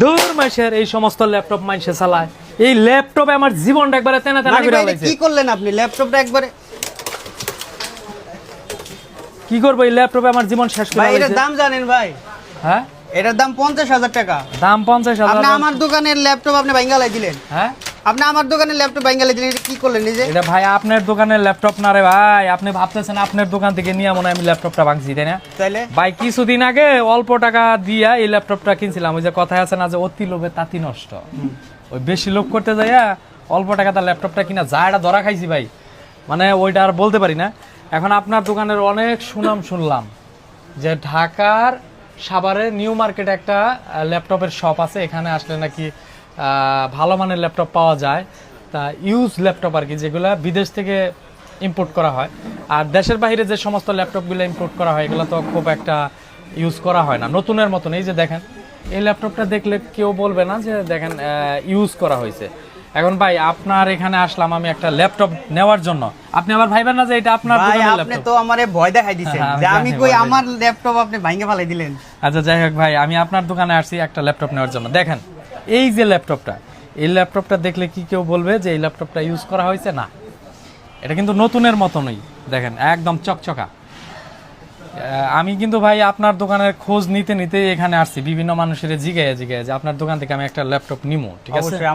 দূর মাসের এই সমস্ত ল্যাপটপ মাইসে চালায়, এই ল্যাপটপে আমার জীবনটা একবারে তেনা তেনা করে ফেলাইছে। কি করলেন আপনি? ল্যাপটপটা একবারে কি করবো, এই ল্যাপটপে আমার জীবন শেষ করে ভাই, এটার ফেলাইছে। দাম জানেন ভাই? হ্যাঁ, এটার দাম 50,000 টাকা। দাম 50,000। আপনি আমার দোকানের ল্যাপটপ আপনি ভাঙ্গালাই দিলেন। হ্যাঁ, আপনি আমার দোকানের ল্যাপটপ ভাঙ্গালাই দিলেন, এটা কি করলেন নিজে? এটা ভাই আপনার দোকানের ল্যাপটপ না রে ভাই, আপনি ভাবতেছেন আপনার দোকান থেকে নিয়ে মনে হয় আমি ল্যাপটপটা ভাঙছি, তাই না? তাইলে ভাই কিছুদিন আগে অল্প টাকা দিয়া এই ল্যাপটপটা কিনছিলাম। ওই যে কথায় আছে না যে অতি লোভে তাঁতি নষ্ট, ওই বেশি লোভ করতে যাইয়া অল্প টাকা তার ল্যাপটপটা কিনা যা এটা ধরা খাইছি ভাই, মানে ওইটা আর বলতে পারি না। এখন আপনার দোকানের অনেক সুনাম শুনলাম যে ঢাকার সাভারে নিউ মার্কেটে একটা ল্যাপটপের শপ আছে, এখানে আসলে নাকি ভালো মানের ল্যাপটপ পাওয়া যায়। তা ইউজ ল্যাপটপ আর কি, যেগুলো বিদেশ থেকে ইম্পোর্ট করা হয়। আর দেশের বাইরে যে সমস্ত ল্যাপটপগুলো ইম্পোর্ট করা হয় এগুলো তো খুব একটা ইউজ করা হয় না, নতুনের মতন। এই যে দেখেন, এই ল্যাপটপটা দেখলে কেউ বলবে না যে দেখেন ইউজ করা হয়েছে। এখন ভাই আপনার এখানে আসলাম আমি একটা ল্যাপটপ নেওয়ার জন্য, আপনি আবার ভাইবেন না যে এটা আপনার ভাই, দোকানের আপনি ল্যাপটপ। তো আমারে ভয় দেখাই দিছেন হ্যাঁ, আমি যে আমি জানি কই ভয় আমার ল্যাপটপ আপনি ভাঙ্গে ফেলাই দিলেন। আচ্ছা যাই হোক ভাই, আমি আপনার দোকানে আসছি একটা ল্যাপটপ নেওয়ার জন্য। দেখেন এই যে ল্যাপটপটা, এই ল্যাপটপটা দেখলে কি কেউ বলবে যে এই ল্যাপটপটা ইউজ করা হয়েছে? না, এটা কিন্তু নতুনের মতনই, দেখেন একদম চকচকা। আমি কিন্তু ভাই আপনার দোকানের খোঁজ নিতে নিতে এখানে আসছি, বিভিন্ন মানুষের জিগায় যে আপনার দোকান থেকে আমি একটা ল্যাপটপ নিবো, ঠিক আছে? অবশ্যই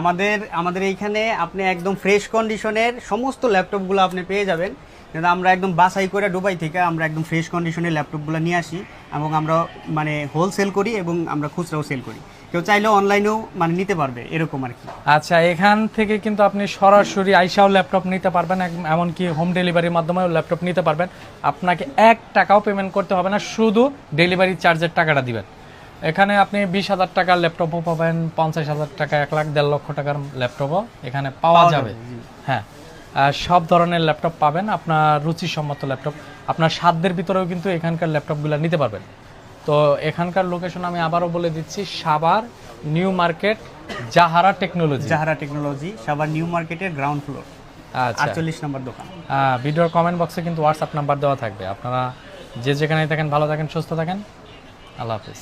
আমাদের এইখানে আপনি একদম ফ্রেশ কন্ডিশনের সমস্ত ল্যাপটপগুলো আপনি পেয়ে যাবেন। কিন্তু আমরা একদম বাছাই করে দুবাই থেকে আমরা একদম ফ্রেশ কন্ডিশনের ল্যাপটপগুলো নিয়ে আসি, এবং আমরা মানে হোলসেল করি এবং আমরা খুচরাও সেল করি। কেউ চাইলেও অনলাইনেও মানে নিতে পারবে, এরকম আর কি। আচ্ছা, এখান থেকে কিন্তু আপনি সরাসরি আইসাও ল্যাপটপ নিতে পারবেন, এমনকি হোম ডেলিভারির মাধ্যমেও ল্যাপটপ নিতে পারবেন। আপনাকে 1 টাকাও পেমেন্ট করতে হবে না, শুধু ডেলিভারি চার্জের টাকাটা দিবেন। এখানে আপনি 20,000 টাকার ল্যাপটপও পাবেন, 50,000 টাকা, 1 লাখ 1.5 লক্ষ টাকার ল্যাপটপও এখানে পাওয়া যাবে। হ্যাঁ, সব ধরনের ল্যাপটপ পাবেন, আপনার রুচিসম্মত ল্যাপটপ, আপনার সাধ্যের ভিতরেও কিন্তু এখানকার ল্যাপটপগুলো নিতে পারবেন। তো এখানকার লোকেশন আমি আবারও বলে দিচ্ছি, Savar new market, জাহারা technology, Savar new মার্কেটের গ্রাউন্ড ফ্লোর, আচ্ছা 48 নম্বর দোকান। ভিডিওর কমেন্ট বক্সে কিন্তু হোয়াটসঅ্যাপ নাম্বার দেওয়া থাকবে। আপনারা যে যেখানেই থাকেন ভালো থাকেন, সুস্থ থাকেন, আল্লাহ হাফেজ।